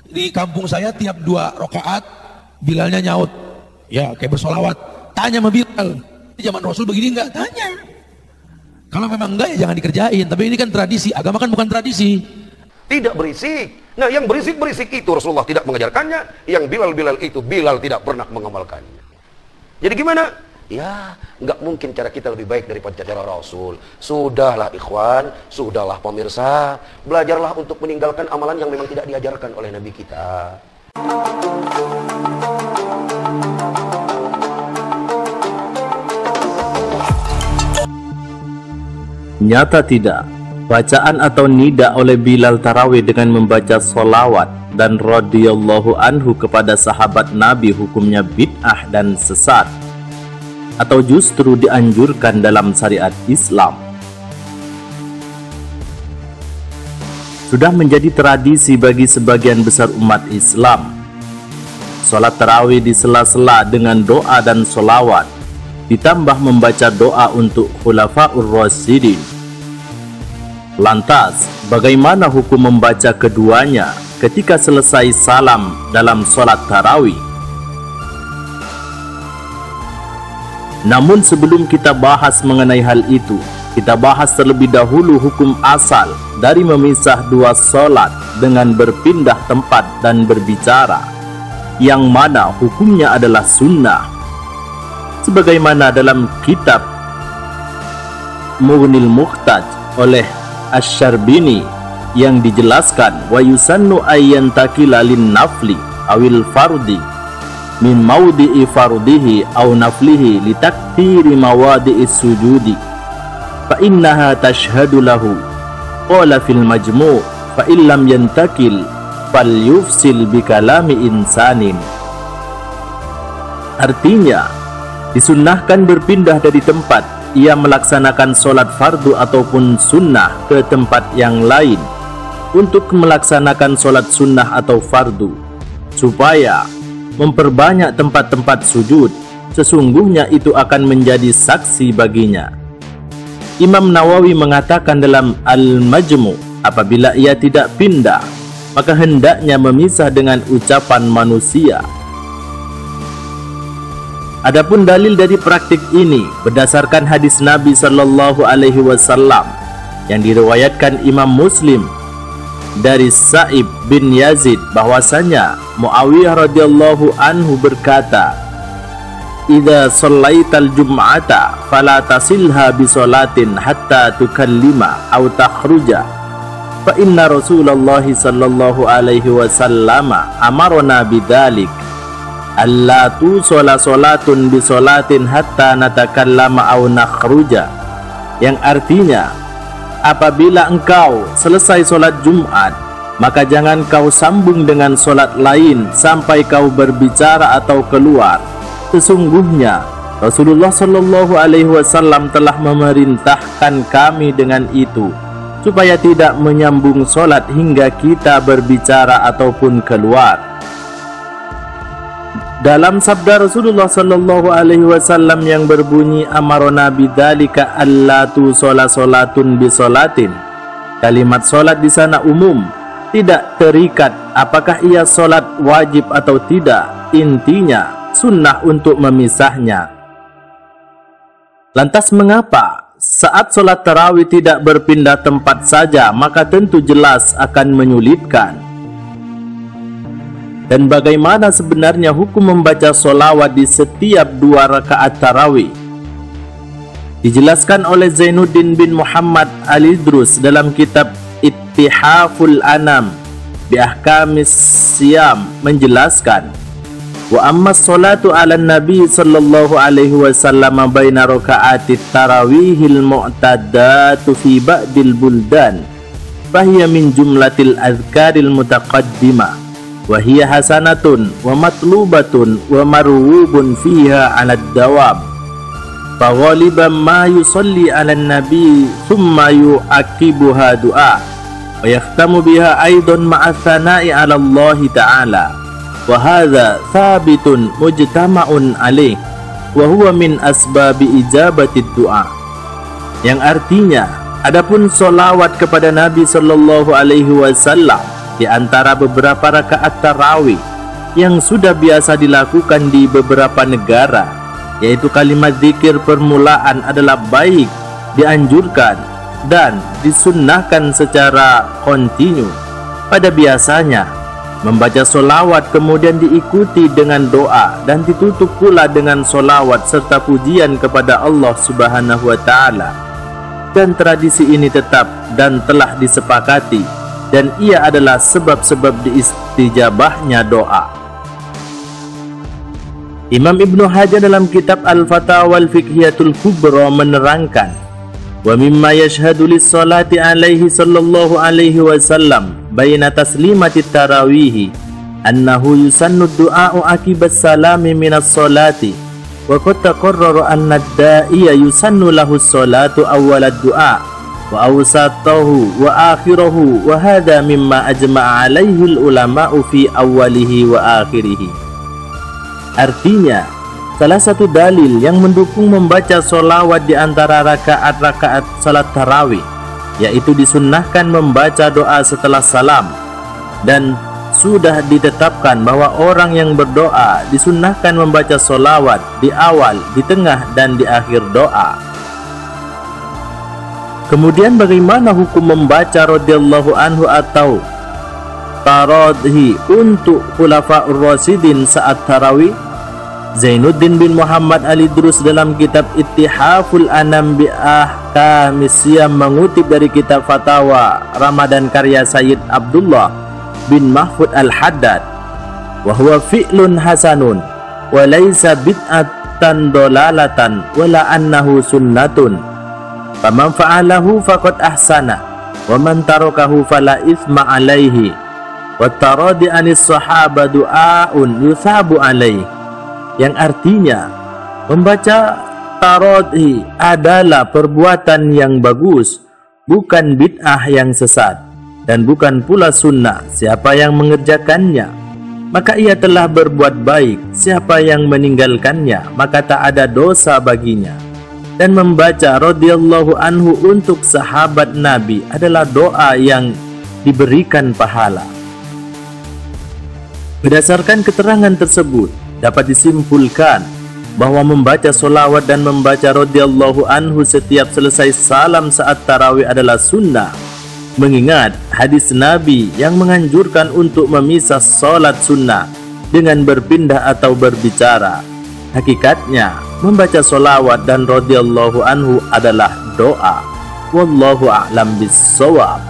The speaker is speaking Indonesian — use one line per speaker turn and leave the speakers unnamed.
Di kampung saya tiap 2 rakaat Bilalnya nyaut, ya kayak bersolawat. Tanya sama Bilal, zaman Rasul begini enggak? Tanya. Kalau memang enggak ya jangan dikerjain. Tapi ini kan tradisi, agama kan bukan tradisi.
Tidak berisik. Nah yang berisik-berisik itu Rasulullah tidak mengajarkannya. Yang Bilal itu Bilal tidak pernah mengamalkannya. Jadi gimana? Ya nggak mungkin cara kita lebih baik daripada cara Rasul. Sudahlah ikhwan, sudahlah pemirsa, belajarlah untuk meninggalkan amalan yang memang tidak diajarkan oleh Nabi kita.
Nyata tidak, bacaan atau nida oleh Bilal tarawih dengan membaca solawat dan radhiyallahu anhu kepada sahabat Nabi hukumnya bid'ah dan sesat, atau justru dianjurkan dalam syariat Islam. Sudah menjadi tradisi bagi sebagian besar umat Islam. Salat tarawih di sela-sela dengan doa dan solawat, ditambah membaca doa untuk khulafaur rasyidin. Lantas, bagaimana hukum membaca keduanya ketika selesai salam dalam salat tarawih? Namun sebelum kita bahas mengenai hal itu, kita bahas terlebih dahulu hukum asal dari memisah 2 salat dengan berpindah tempat dan berbicara, yang mana hukumnya adalah sunnah. Sebagaimana dalam kitab Mughnil Muhtaj oleh Asy-Syarbini yang dijelaskan, wa yusannu ayyan takila lin nafli awil fardi min mawdi'i fardihi aw naflihi litakthiri mawadi'is sujudi fa innaha tashhadu lahu. Qala fil majmu' fa illam yantakil fal yufsil bi kalami insanin. Artinya, disunnahkan berpindah dari tempat ia melaksanakan sholat fardu ataupun sunnah ke tempat yang lain untuk melaksanakan sholat sunnah atau fardu, supaya memperbanyak tempat-tempat sujud. Sesungguhnya itu akan menjadi saksi baginya. Imam Nawawi mengatakan dalam Al-Majmu', apabila ia tidak pindah, maka hendaknya memisah dengan ucapan manusia. Adapun dalil dari praktik ini berdasarkan hadis Nabi Shallallahu Alaihi Wasallam yang diriwayatkan Imam Muslim dari Sa'ib bin Yazid bahwasanya Muawiyah radhiyallahu anhu berkata, "Idza shallaital jum'ata fala tasilha bi sholatin hatta tukallima aw takhruja fa inna Rasulullah sallallahu alaihi wasallam amarna bidzalik alla tu sholatun bi sholatin hatta natakallama aw nakhruja." Yang artinya, apabila engkau selesai sholat Jumat, maka jangan kau sambung dengan sholat lain sampai kau berbicara atau keluar. Sesungguhnya Rasulullah Shallallahu Alaihi Wasallam telah memerintahkan kami dengan itu, supaya tidak menyambung sholat hingga kita berbicara ataupun keluar. Dalam sabda Rasulullah Shallallahu Alaihi Wasallam yang berbunyi amarona bidzalika allatu sholatun bi sholatin, kalimat sholat di sana umum, tidak terikat apakah ia sholat wajib atau tidak. Intinya sunnah untuk memisahnya. Lantas mengapa saat sholat tarawih tidak berpindah tempat saja? Maka tentu jelas akan menyulitkan. Dan bagaimana sebenarnya hukum membaca sholawat di setiap 2 rakaat tarawih? Dijelaskan oleh Zainuddin bin Muhammad Al-Idrus dalam kitab Ittihaful Anam bi Ahkamis Siyam menjelaskan, wa amma sholatu ala nabi sallallahu alaihi wasallam baina raka'atit tarawihil mu'tadatu fi ba'dil buldan fahiya min jumlatil azkaril mutaqaddimah wa hiya hasanatun wa matlubatun wa marwubun fiha 'ala ad-dawab fa ghaliban ma yusalli 'ala nabi thumma yu'aqibuha du'a wa yahtamu biha aidan ma'a thana'i 'ala Allah ta'ala wa hadza thabitun mujtama'un alaih wa huwa min asbabi ijabatid du'a. Yang artinya, adapun solawat kepada Nabi sallallahu alaihi wasallam di antara beberapa rakaat tarawih yang sudah biasa dilakukan di beberapa negara, yaitu kalimat zikir permulaan adalah baik, dianjurkan dan disunnahkan secara kontinu. Pada biasanya membaca solawat kemudian diikuti dengan doa dan ditutup pula dengan solawat serta pujian kepada Allah Subhanahu wa Ta'ala. Dan tradisi ini tetap dan telah disepakati, dan ia adalah sebab-sebab diistijabahnya doa. Imam Ibnu Hajar dalam kitab Al-Fatawa Al-Fiqhiyatul Kubra menerangkan, wa mimma yashhadu lis-salati alaihi sallallahu alaihi wasallam baina taslimati tarawih annahu yusannu du'a'u akibas salami minas salati wa qad taqarrara anna ad-da'iya yusannu lahu as-salatu awwalad du'a wa awsatahu wa akhirahu wa hadha mimma ajma'a alaihi al-ulama'u fi awwalihi wa akhirih. Artinya, salah satu dalil yang mendukung membaca solawat di antara rakaat-rakaat salat tarawih, yaitu disunnahkan membaca doa setelah salam, dan sudah ditetapkan bahwa orang yang berdoa disunnahkan membaca solawat di awal, di tengah, dan di akhir doa. Kemudian bagaimana hukum membaca radhiyallahu anhu atau taradhi untuk khulafa'ur rasyidin saat tarawih? Zainuddin bin Muhammad Al-Idrus dalam kitab Ittihaful Anam bi Ahkamis Siyam mengutip dari kitab Fatawa Ramadan karya Sayyid Abdullah bin Mahfud Al-Haddad, wa huwa fi'lun hasanun wa laysa bid'atan dolalatan wala annahu sunnatun faman fa'alahu faqad ahsana wa man tarakahu fala ithma alaihi wa taradi anis sahaba du'aun yuthabu alaihi. Yang artinya, membaca taradhi adalah perbuatan yang bagus, bukan bid'ah yang sesat, dan bukan pula sunnah. Siapa yang mengerjakannya, maka ia telah berbuat baik. Siapa yang meninggalkannya, maka tak ada dosa baginya. Dan membaca radhiyallahu anhu untuk sahabat Nabi adalah doa yang diberikan pahala. Berdasarkan keterangan tersebut, dapat disimpulkan bahwa membaca solawat dan membaca radhiyallahu anhu setiap selesai salam saat tarawih adalah sunnah, mengingat hadis Nabi yang menganjurkan untuk memisah solat sunnah dengan berpindah atau berbicara. Hakikatnya, membaca solawat dan radhiyallahu anhu adalah doa. Wallahu a'lam bis-shawab.